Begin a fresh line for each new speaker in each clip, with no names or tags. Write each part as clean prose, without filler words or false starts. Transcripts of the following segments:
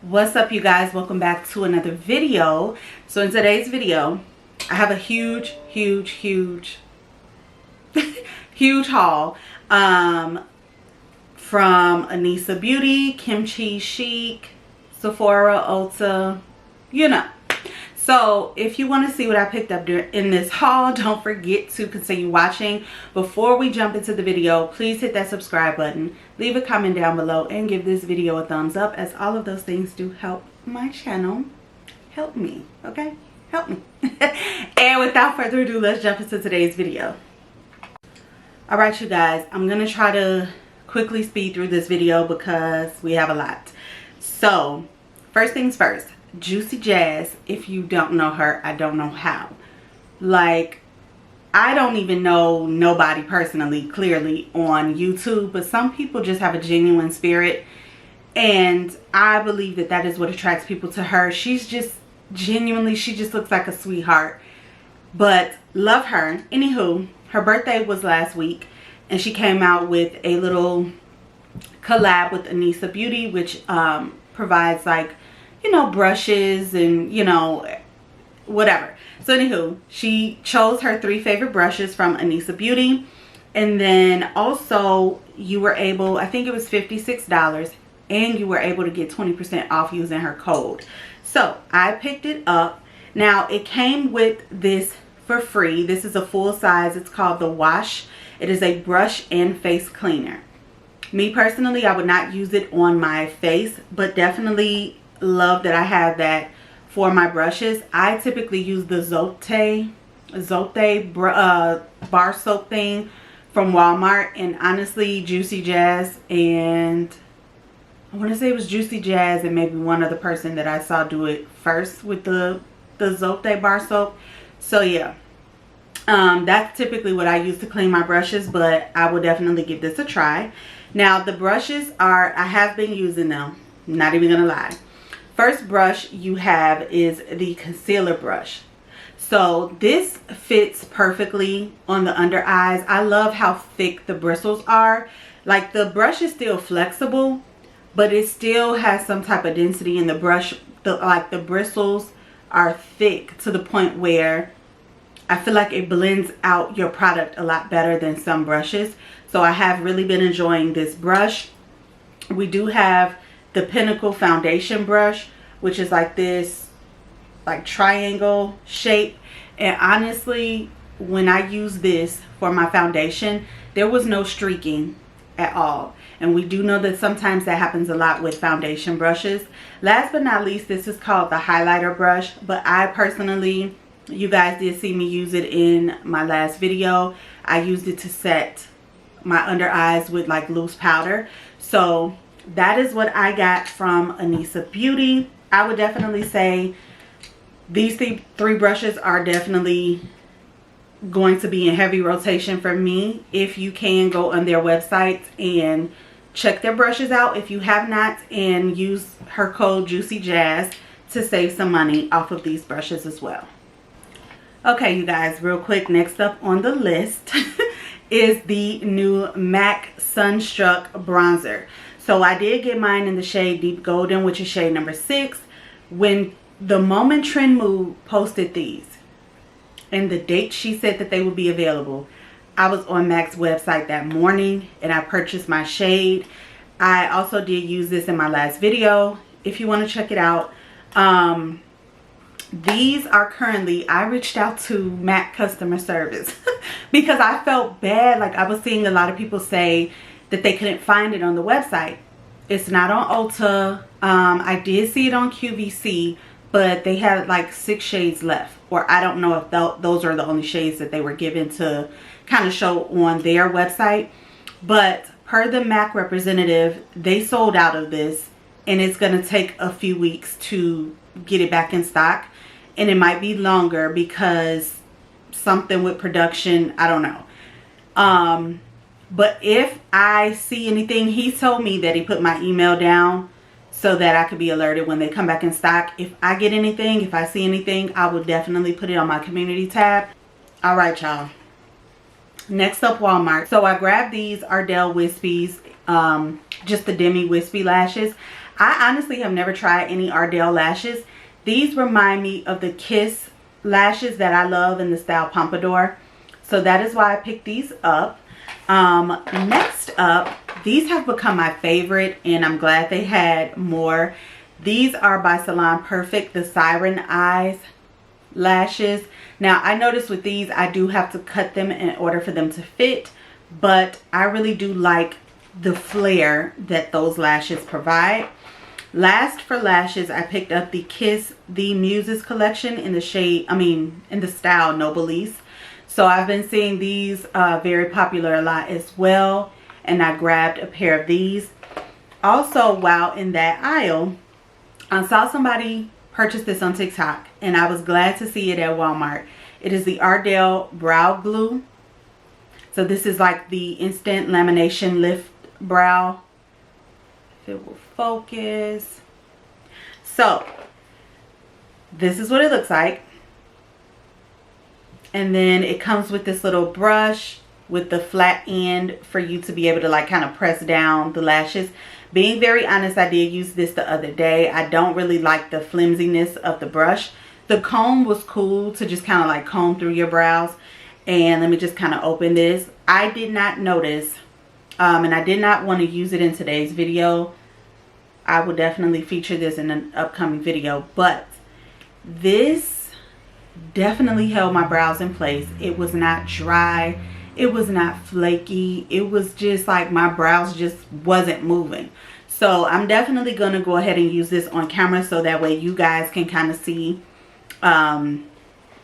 What's up, you guys? Welcome back to another video. So in today's video, I have a huge huge haul from Ethnicity, KimChiChic, Sephora, Ulta, you know. So if you want to see what I picked up in this haul, don't forget to continue watching. Before we jump into the video, please hit that subscribe button, leave a comment down below, and give this video a thumbs up, as all of those things do help my channel. Help me, okay? Help me. And without further ado, let's jump into today's video. All right, you guys, I'm gonna try to quickly speed through this video because we have a lot. So first things first, Juicy Jazz. If you don't know her, I don't know how. Like, I don't even know nobody personally, clearly, on YouTube, but some people just have a genuine spirit, and I believe that that is what attracts people to her. She's just genuinely, she just looks like a sweetheart, but love her. Anywho, her birthday was last week, and she came out with a little collab with Ethnicity, which provides, like, you know, brushes and, you know, whatever. So anywho, she chose her 3 favorite brushes from Ethnicity, and then also you were able, I think it was $56, and you were able to get 20% off using her code. So I picked it up. Now it came with this for free. This is a full size. It's called the Wash. It is a brush and face cleaner. Me personally, I would not use it on my face, but definitely love that I have that for my brushes. I typically use the Zote bar soap thing from Walmart, and honestly, Juicy Jazz, and I want to say it was Juicy Jazz and maybe one other person that I saw do it first with the Zote bar soap. So yeah, that's typically what I use to clean my brushes, but I will definitely give this a try. Now the brushes are, I have been using them, not even gonna lie. First brush you have is the concealer brush. So this fits perfectly on the under eyes. I love how thick the bristles are. Like, the brush is still flexible, but it still has some type of density in the brush. The bristles are thick to the point where I feel like it blends out your product a lot better than some brushes. So I have really been enjoying this brush. We do have the Pinnacle foundation brush, which is like this, like, triangle shape, and honestly, when I use this for my foundation, there was no streaking at all. And we do know that sometimes that happens a lot with foundation brushes. Last but not least, this is called the highlighter brush, but I personally, you guys did see me use it in my last video. I used it to set my under eyes with, like, loose powder. So that is what I got from Ethnicity. I would definitely say these 3 brushes are definitely going to be in heavy rotation for me. If you can, go on their website and check their brushes out if you have not, and use her code Juicy Jazz to save some money off of these brushes as well. Okay, you guys, real quick, next up on the list is the new MAC Sunstruck bronzer. So I did get mine in the shade Deep Golden, which is shade number 6. When the Moment Trend Mood posted these and the date she said that they would be available, I was on MAC's website that morning and I purchased my shade. I also did use this in my last video if you want to check it out. These are currently, I reached out to MAC customer service because I felt bad. Like, I was seeing a lot of people say that they couldn't find it on the website. It's not on Ulta. I did see it on QVC, but they had like 6 shades left, or I don't know if those are the only shades that they were given to kind of show on their website. But per the MAC representative, they sold out of this, and it's going to take a few weeks to get it back in stock, and it might be longer because something with production, I don't know. But if I see anything, he told me that he put my email down so that I could be alerted when they come back in stock. If I get anything, if I see anything, I will definitely put it on my community tab. All right, y'all. Next up, Walmart. So I grabbed these Ardell Wispies, just the Demi Wispy lashes. I honestly have never tried any Ardell lashes. These remind me of the Kiss lashes that I love in the style Pompadour. So that is why I picked these up. Next up, these have become my favorite, and I'm glad they had more. These are by Salon Perfect, the Siren Eyes lashes. Now, I noticed with these, I do have to cut them in order for them to fit, but I really do like the flare that those lashes provide. Last for lashes, I picked up the Kiss the Muses collection in the shade, in the style Noblesse. So I've been seeing these very popular a lot as well, and I grabbed a pair of these. Also, while in that aisle, I saw somebody purchase this on TikTok, and I was glad to see it at Walmart. It is the Ardell Brow Glue. So this is like the instant lamination lift brow. If it will focus. So this is what it looks like. And then it comes with this little brush with the flat end for you to be able to like kind of press down the lashes. Being very honest, I did use this the other day. I don't really like the flimsiness of the brush. The comb was cool to just kind of like comb through your brows. And let me just kind of open this. I did not notice, and I did not want to use it in today's video. I will definitely feature this in an upcoming video, but this definitely held my brows in place. It was not dry, it was not flaky, it was just like my brows just wasn't moving. So I'm definitely going to go ahead and use this on camera so that way you guys can kind of see.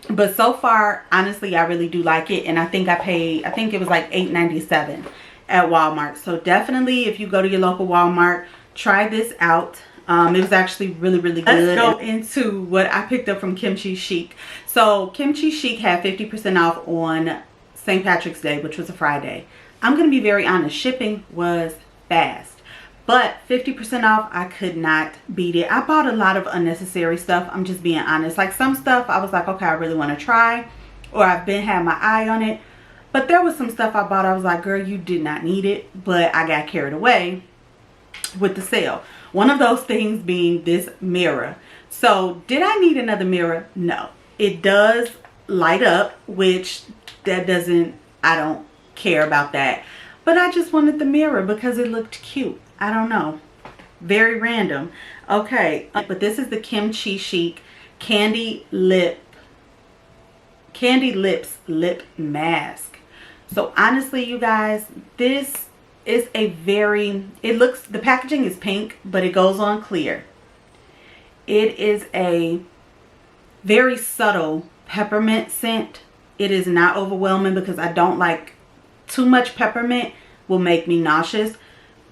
But so far, honestly, I really do like it, and I think it was like $8.97 at Walmart. So definitely, if you go to your local Walmart, try this out. It was actually really, really good. Let's go into what I picked up from KimChiChic. So KimChiChic had 50% off on St. Patrick's Day, which was a Friday. I'm going to be very honest, shipping was fast. But 50% off, I could not beat it. I bought a lot of unnecessary stuff. I'm just being honest. Like some stuff, I was like, okay, I really want to try. Or I've had my eye on it. But there was some stuff I bought. I was like, girl, you did not need it. But I got carried away with the sale. One of those things being this mirror. So did I need another mirror? No. It does light up, which I don't care about that. But I just wanted the mirror because it looked cute. I don't know. Very random. Okay. But this is the KimChiChic Candy Lips Lip Mask. So honestly, you guys, this is a the packaging is pink, but it goes on clear. It is a very subtle peppermint scent. It is not overwhelming because I don't like too much peppermint, will make me nauseous.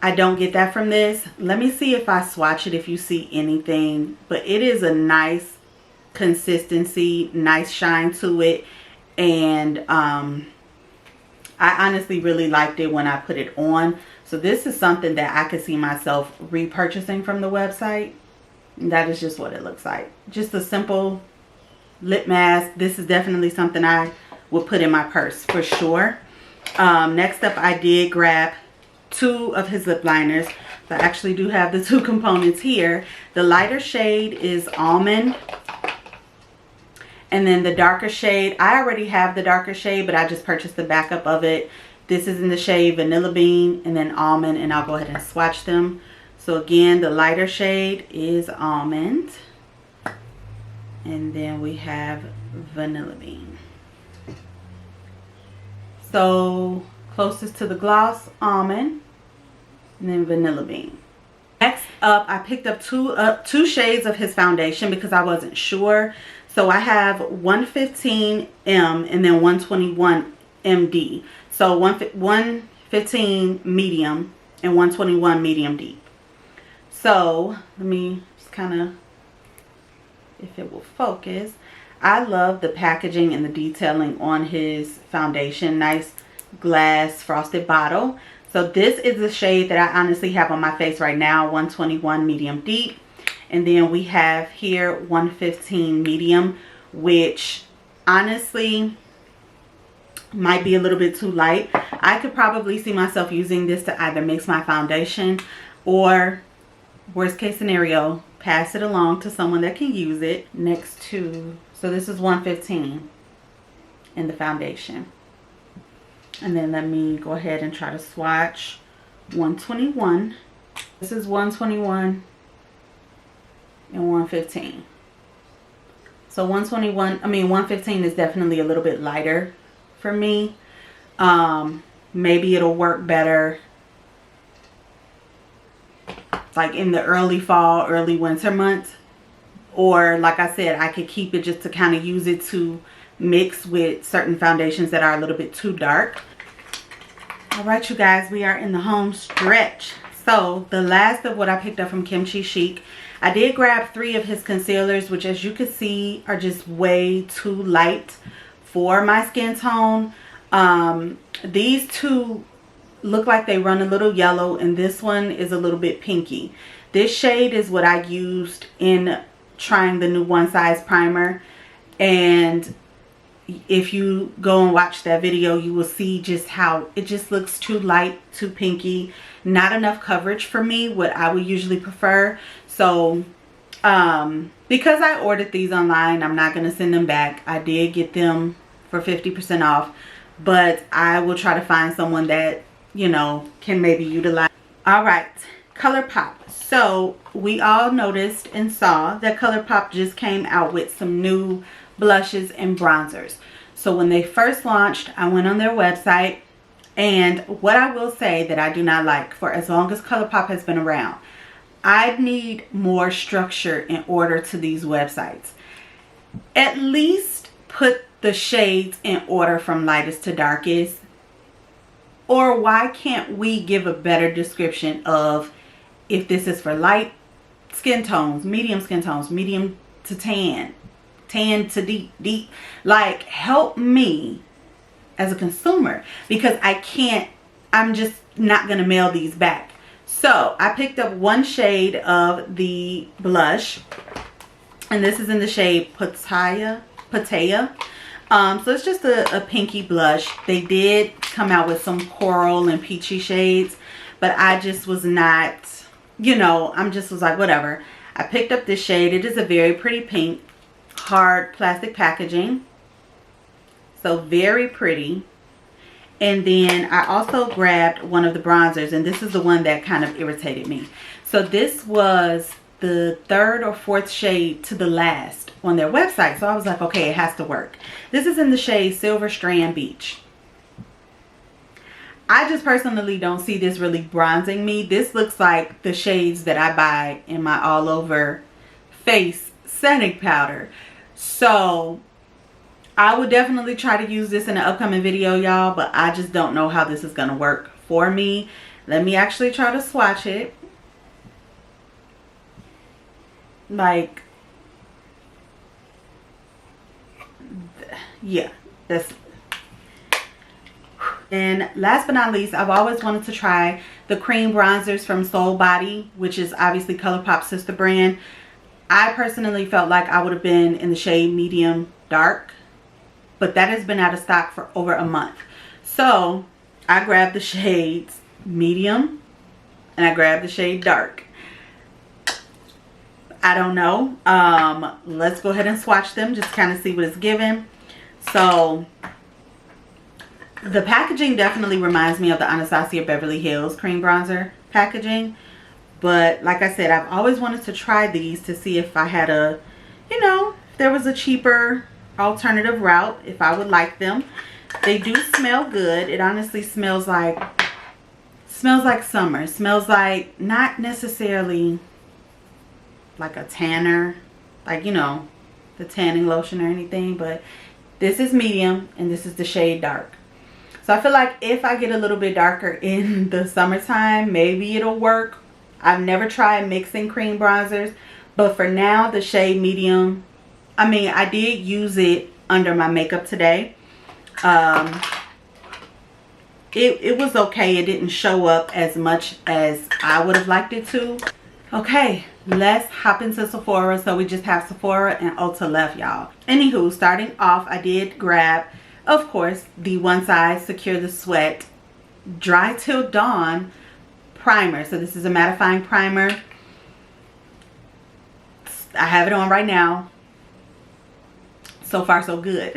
I don't get that from this. Let me see if I swatch it, if you see anything. But it is a nice consistency, nice shine to it. And I honestly really liked it when I put it on. So this is something that I could see myself repurchasing from the website. And that is just what it looks like. Just a simple lip mask. This is definitely something I would put in my purse for sure. Next up, I did grab 2 of his lip liners. So I actually do have the 2 components here. The lighter shade is Almond. And then the darker shade, I already have the darker shade, but I just purchased the backup of it. This is in the shade Vanilla Bean and then Almond, and I'll go ahead and swatch them. So again, the lighter shade is Almond. And then we have Vanilla Bean. So closest to the gloss, Almond, and then Vanilla Bean. Next up, I picked up two shades of his foundation because I wasn't sure. So I have 115M and then 121 MD. So 115 medium and 121 medium deep. So let me just kind of, if it will focus. I love the packaging and the detailing on his foundation. Nice glass frosted bottle. So this is the shade that I honestly have on my face right now, 121 medium deep. And then we have here 115 medium, which honestly might be a little bit too light. I could probably see myself using this to either mix my foundation or worst case scenario, pass it along to someone that can use it. Next to, so this is 115 in the foundation. And then let me go ahead and try to swatch 121. This is 121 and 115. So 115 is definitely a little bit lighter for me. Maybe it'll work better like in the early fall, early winter months. Or like I said, I could keep it just to kind of use it to mix with certain foundations that are a little bit too dark. All right, you guys, we are in the home stretch. So the last of what I picked up from KimChiChic, I did grab 3 of his concealers, which as you can see are just way too light for my skin tone. These 2 look like they run a little yellow, and this one is a little bit pinky. This shade is what I used in trying the new One Size primer, and if you go and watch that video, you will see just how it just looks too light, too pinky, not enough coverage for me, what I would usually prefer. So because I ordered these online, I'm not going to send them back. I did get them for 50% off, but I will try to find someone that, you know, can maybe utilize. All right, ColourPop. So we all noticed and saw that ColourPop just came out with some new blushes and bronzers. So when they first launched, I went on their website, and what I will say that I do not like, for as long as ColourPop has been around, I need more structure in order to these websites. At least put the shades in order from lightest to darkest. Or why can't we give a better description of if this is for light skin tones, medium to tan, tan to deep. Like, help me as a consumer, because I'm just not going to mail these back. So I picked up 1 shade of the blush, and this is in the shade Pattaya. So it's just a pinky blush. They did come out with some coral and peachy shades, but I just was not, you know, was like, whatever. I picked up this shade. It is a very pretty pink, hard plastic packaging. So very pretty. And then I also grabbed one of the bronzers, and this is the one that kind of irritated me. So this was the 3rd or 4th shade to the last on their website. So I was like, okay, it has to work. This is in the shade Silver Strand Beach. I just personally don't see this really bronzing me. This looks like the shades that I buy in my all over face setting powder. So I would definitely try to use this in an upcoming video, y'all, but I just don't know how this is going to work for me. Let me actually try to swatch it. Like, yeah, that's. And last but not least, I've always wanted to try the cream bronzers from Soul Body, which is obviously ColourPop's sister brand. I personally felt like I would have been in the shade medium dark, but that has been out of stock for over a month. So I grabbed the shades medium and I grabbed the shade dark. I don't know. Let's go ahead and swatch them, just kind of see what it's giving. So the packaging definitely reminds me of the Anastasia Beverly Hills cream bronzer packaging. But like I said, I've always wanted to try these to see if I had a, you know, if there was a cheaper alternative route, if I would like them. They do smell good. It honestly smells like summer. It smells like, not necessarily like a tanner, like, you know, the tanning lotion or anything, but this is medium and this is the shade dark. So I feel like if I get a little bit darker in the summertime, maybe it'll work. I've never tried mixing cream bronzers, but for now, the shade medium, I mean, I did use it under my makeup today. It was okay. It didn't show up as much as I would have liked it to. Okay, let's hop into Sephora. So we just have Sephora and Ulta left, y'all. Anywho, starting off, I did grab, of course, the One Size Secure the Sweat Dry Till Dawn primer. So this is a mattifying primer. I have it on right now. So far so good.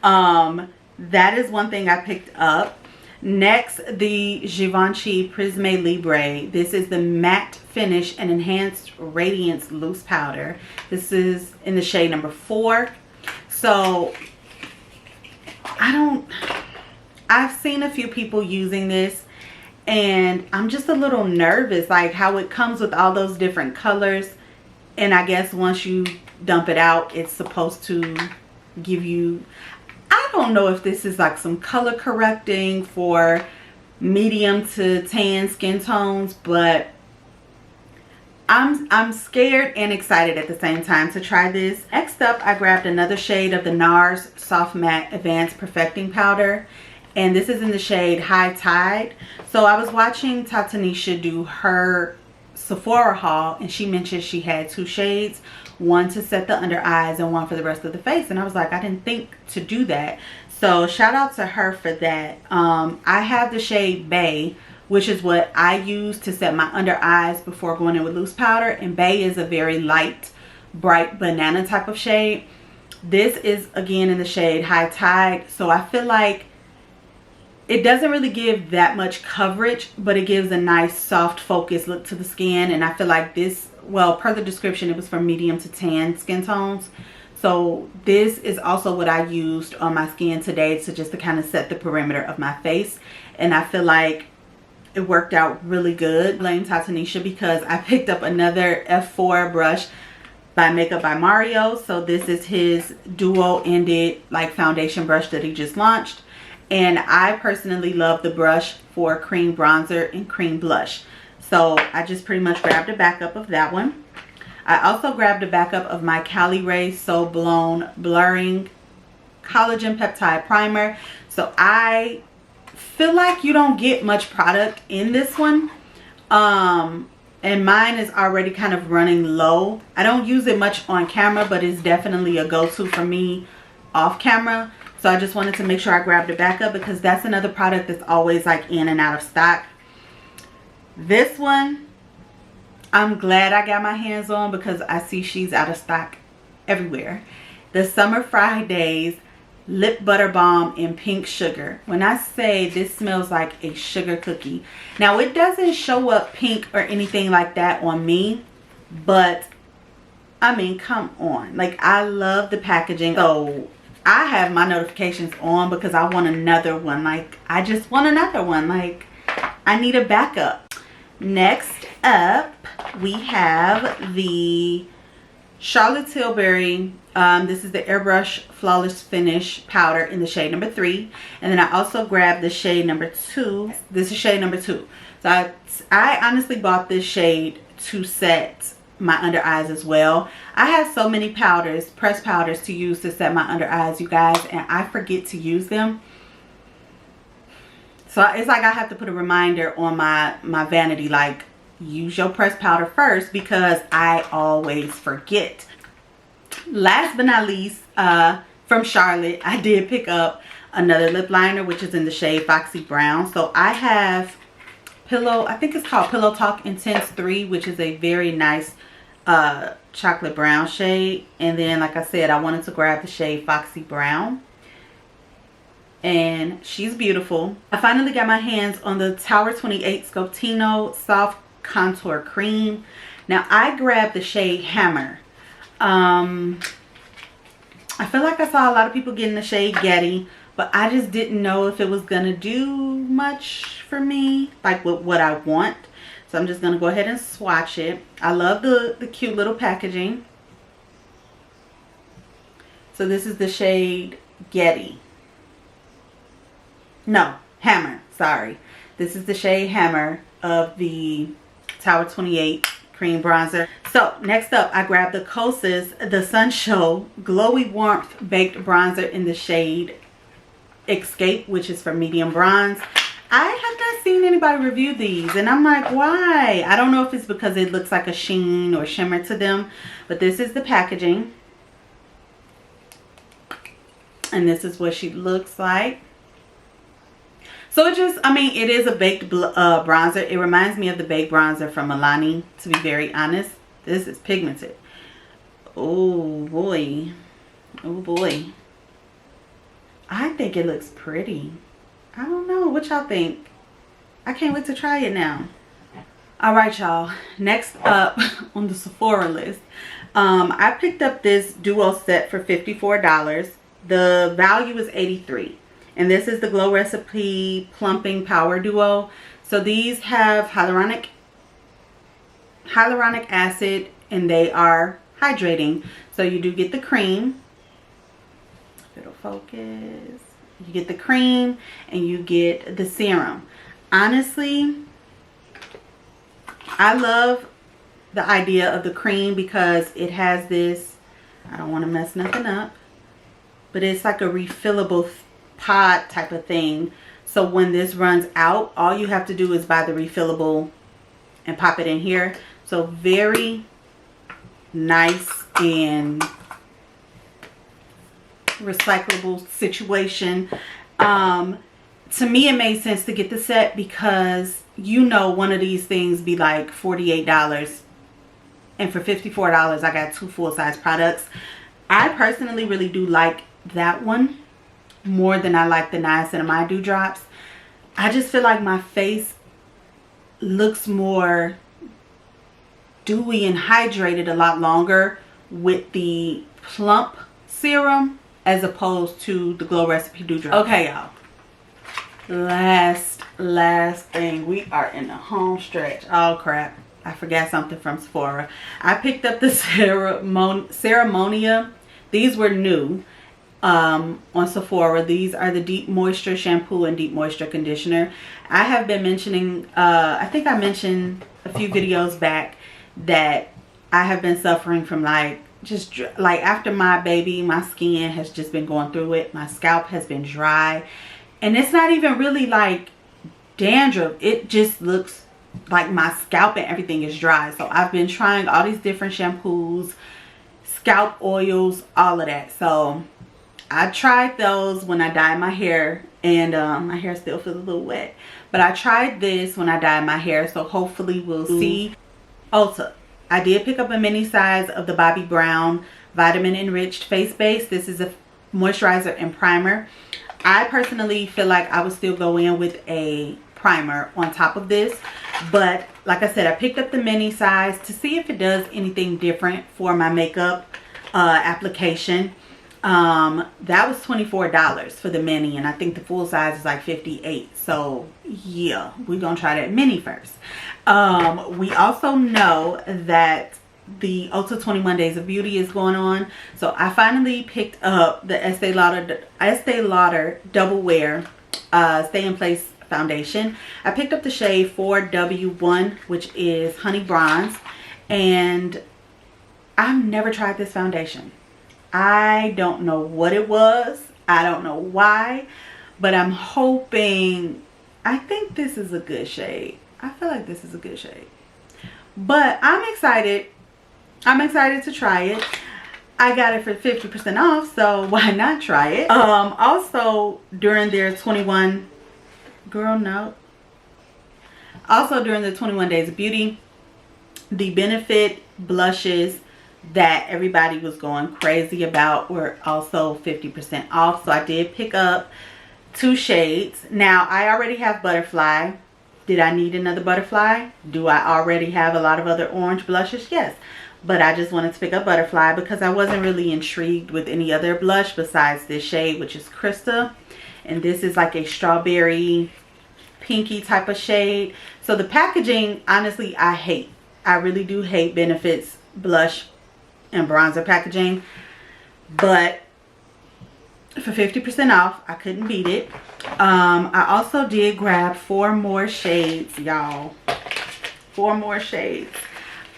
That is one thing I picked up. Next, the Givenchy Prisme Libre. This is the matte finish and enhanced radiance loose powder. This is in the shade number 4. So I've seen a few people using this, and I'm just a little nervous, like how it comes with all those different colors. And I guess once you dump it out, it's supposed to give you, I don't know if this is like some color correcting for medium to tan skin tones, but I'm scared and excited at the same time to try this. Next up, I grabbed another shade of the Nars Soft Matte Advanced Perfecting Powder, and this is in the shade High Tide. So I was watching Tatanisha do her Sephora haul, and she mentioned she had 2 shades, one to set the under eyes and one for the rest of the face, and I was like, I didn't think to do that. So shout out to her for that. I have the shade Bay, which is what I use to set my under eyes before going in with loose powder, and Bay is a very light, bright banana type of shade. This is again in the shade High Tide, so I feel like it doesn't really give that much coverage, but it gives a nice soft focused look to the skin. And I feel like this, well, per the description, it was for medium to tan skin tones. So this is also what I used on my skin today to just to kind of set the perimeter of my face. And I feel like it worked out really good. Blame Tatanisha because I picked up another F4 brush by Makeup by Mario. So this is his duo-ended like foundation brush that he just launched. And I personally love the brush for cream bronzer and cream blush. So I just pretty much grabbed a backup of that one. I also grabbed a backup of my Cali Ray So Blown Blurring Collagen Peptide Primer. So I feel like you don't get much product in this one. And mine is already kind of running low. I don't use it much on camera, but it's definitely a go-to for me off camera. So I just wanted to make sure I grabbed a backup because that's another product that's always like in and out of stock. This one, I'm glad I got my hands on because I see she's out of stock everywhere. The Summer Fridays Lip Butter Balm in Pink Sugar. When I say this smells like a sugar cookie. Now it doesn't show up pink or anything like that on me, but I mean, come on. Like, I love the packaging. So I have my notifications on because I want another one. Like, I just want another one. Like, I need a backup. Next up, we have the Charlotte Tilbury. This is the Airbrush Flawless Finish Powder in the shade number 3. And then I also grabbed the shade number 2. This is shade number 2. So I honestly bought this shade to set my under eyes as well. I have so many powders, pressed powders to use to set my under eyes, you guys, and I forget to use them. So it's like I have to put a reminder on my vanity, like, use your pressed powder first because I always forget. Last but not least, from Charlotte, I did pick up another lip liner, which is in the shade Foxy Brown. So I have I think it's called Pillow Talk Intense 3, which is a very nice chocolate brown shade. And then, like I said, I wanted to grab the shade Foxy Brown, and she's beautiful. I finally got my hands on the Tower 28 Scotino Soft Contour Cream. Now I grabbed the shade Hammer. I feel like I saw a lot of people getting the shade Getty, but I just didn't know if it was gonna do much for me, like with what I want. So I'm just gonna go ahead and swatch it. I love the cute little packaging. So this is the shade Getty. No, Hammer, sorry. This is the shade Hammer of the Tower 28 cream bronzer. So next up, I grabbed the Kosas The Sun Show Glowy Warmth Baked Bronzer in the shade Escape, which is for medium bronze. I have not seen anybody review these, and I'm like, why? I don't know if it's because it looks like a sheen or shimmer to them, but this is the packaging. And this is what she looks like. So it just, I mean, it is a baked bronzer. It reminds me of the baked bronzer from Milani, to be very honest. This is pigmented. Oh boy. Oh boy. I think it looks pretty. I don't know. What y'all think? I can't wait to try it now. Alright y'all. Next up on the Sephora list. I picked up this duo set for $54. The value is $83. And this is the Glow Recipe Plumping Power Duo. So these have hyaluronic acid and they are hydrating. So you do get the cream. If it'll focus. You get the cream and you get the serum. Honestly, I love the idea of the cream because it has this, I don't want to mess nothing up, but it's like a refillable pod type of thing. So when this runs out, all you have to do is buy the refillable and pop it in here. So very nice and recyclable situation. To me, it made sense to get the set because you know one of these things be like $48, and for $54 I got 2 full-size products. I personally really do like that one more than I like the niacinamide dewdrops. I just feel like my face looks more dewy and hydrated a lot longer with the plump serum as opposed to the Glow Recipe dewdrop. Okay y'all, last thing, we are in the home stretch. Oh crap, I forgot something from Sephora. I picked up the Ceremonia. These were new on Sephora. These are the Deep Moisture Shampoo and Deep Moisture Conditioner. I have been mentioning, I think I mentioned a few videos back that I have been suffering from like after my baby, my skin has just been going through it. My scalp has been dry. And it's not even really like dandruff. It just looks like my scalp and everything is dry. So I've been trying all these different shampoos, scalp oils, all of that. So I tried those when I dyed my hair. And my hair still feels a little wet. But I tried this when I dyed my hair. So hopefully we'll see. Ulta. I did pick up a mini size of the Bobbi Brown Vitamin Enriched Face Base. This is a moisturizer and primer. I personally feel like I would still go in with a primer on top of this, but like I said, I picked up the mini size to see if it does anything different for my makeup application. That was $24 for the mini, and I think the full size is like $58. So yeah, we're gonna try that mini first. We also know that the Ulta 21 Days of Beauty is going on. So I finally picked up the Estee Lauder Double Wear Stay in Place foundation. I picked up the shade 4W1, which is Honey Bronze. And I've never tried this foundation. I don't know what it was. I don't know why. But I'm hoping, I think this is a good shade. I feel like this is a good shade. But I'm excited. I'm excited to try it. I got it for 50% off, so why not try it? Also during their 21 Days of Beauty, the Benefit blushes that everybody was going crazy about were also 50% off. So I did pick up 2 shades. Now I already have Butterfly. Did I need another Butterfly? Do I already have a lot of other orange blushes? Yes. But I just wanted to pick up Butterfly because I wasn't really intrigued with any other blush besides this shade, which is Krista. And this is like a strawberry pinky type of shade. So the packaging, honestly, I hate. I really do hate Benefit's blush and bronzer packaging. But for 50% off, I couldn't beat it. I also did grab 4 more shades, y'all. 4 more shades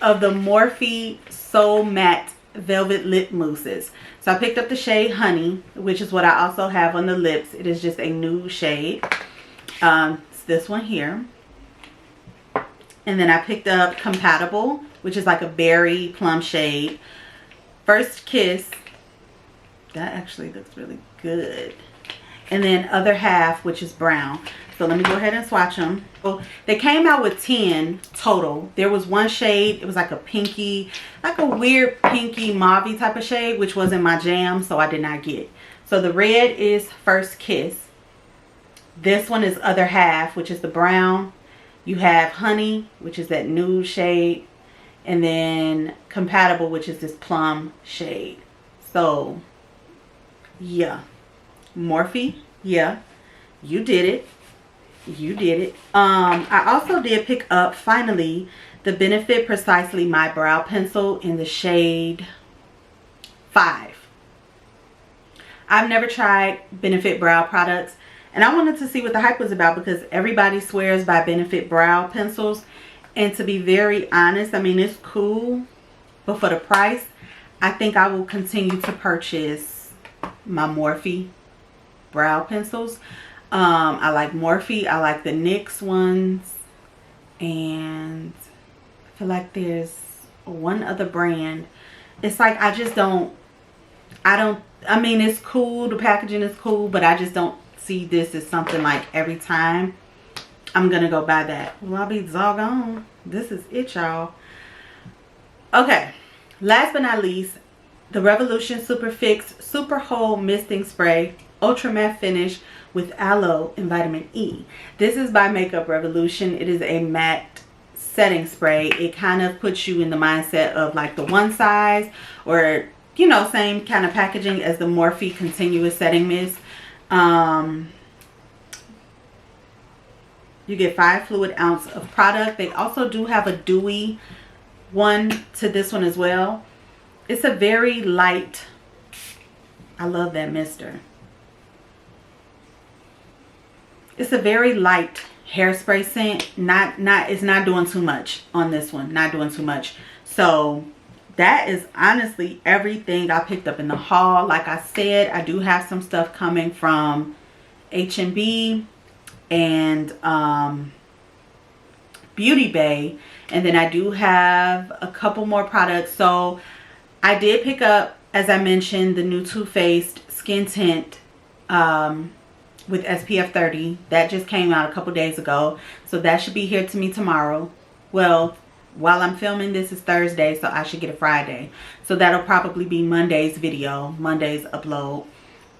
of the Morphe Soul Matte Velvet Lip Mousses. So I picked up the shade Honey, which is what I also have on the lips. It is just a nude shade. It's this one here. And then I picked up Compatible, which is like a berry plum shade. First Kiss. That actually looks really good. and then other half, which is brown. So let me go ahead and swatch them. So they came out with 10 total. There was one shade, it was like a pinky, like a weird pinky mauve type of shade, which wasn't my jam, so I did not get. So the red is First Kiss. This one is Other Half, which is the brown. You have Honey, which is that nude shade. And then Compatible, which is this plum shade. So, yeah. Morphe, yeah. You did it. You did it. I also did pick up, finally, the Benefit Precisely My Brow Pencil in the shade 5. I've never tried Benefit brow products, and I wanted to see what the hype was about because everybody swears by Benefit brow pencils. And to be very honest, I mean, it's cool, but for the price, I think I will continue to purchase my Morphe brow pencils. I like Morphe. I like the NYX ones. And I feel like there's one other brand. It's like I mean, it's cool. The packaging is cool, but I just don't see this as something like every time I'm gonna go buy that. Well, I'll be doggone. This is it, y'all. Okay, last but not least, the Revolution Super Fix Super Hold Misting Spray Ultra Matte Finish with Aloe and Vitamin E. This is by Makeup Revolution. It is a matte setting spray. It kind of puts you in the mindset of like the One Size, or you know, same kind of packaging as the Morphe Continuous Setting Mist. You get 5 fluid ounce of product. They also do have a dewy one to this one as well. It's a very light, I love that mister. It's a very light hairspray scent. It's not doing too much on this one. Not doing too much. So that is honestly everything I picked up in the haul. Like I said, I do have some stuff coming from H&B and Beauty Bay, and then I do have a couple more products. So I did pick up, as I mentioned, the new Too Faced Skin Tint with SPF 30. That just came out a couple days ago, so that should be here to me tomorrow. Well, while I'm filming this is Thursday, so I should get it Friday, so that'll probably be Monday's video, Monday's upload.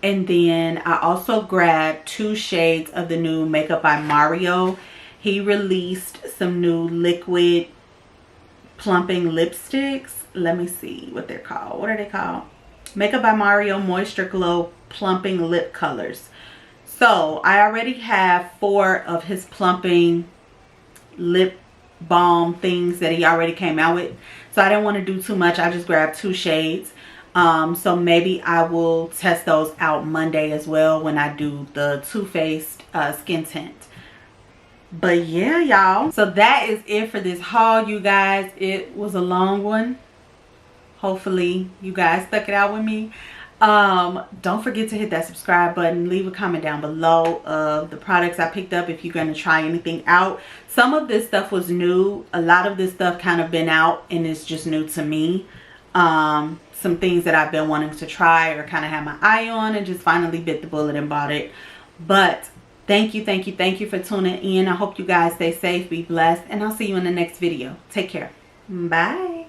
And then I also grabbed 2 shades of the new Makeup by Mario. He released some new liquid plumping lipsticks. Let me see what they're called. What are they called? Makeup by Mario Moisture Glow Plumping Lip Colors. So I already have 4 of his plumping lip balm things that he already came out with. So I didn't want to do too much. I just grabbed 2 shades. So maybe I will test those out Monday as well when I do the Too Faced Skin Tint. But yeah, y'all, so that is it for this haul, you guys. It was a long one. Hopefully you guys stuck it out with me. Don't forget to hit that subscribe button. Leave a comment down below of the products I picked up if you're going to try anything out. Some of this stuff was new. A lot of this stuff kind of been out and it's just new to me. Some things that I've been wanting to try or kind of have my eye on, and just finally bit the bullet and bought it. But thank you for tuning in. I hope you guys stay safe, be blessed, and I'll see you in the next video. Take care. Bye.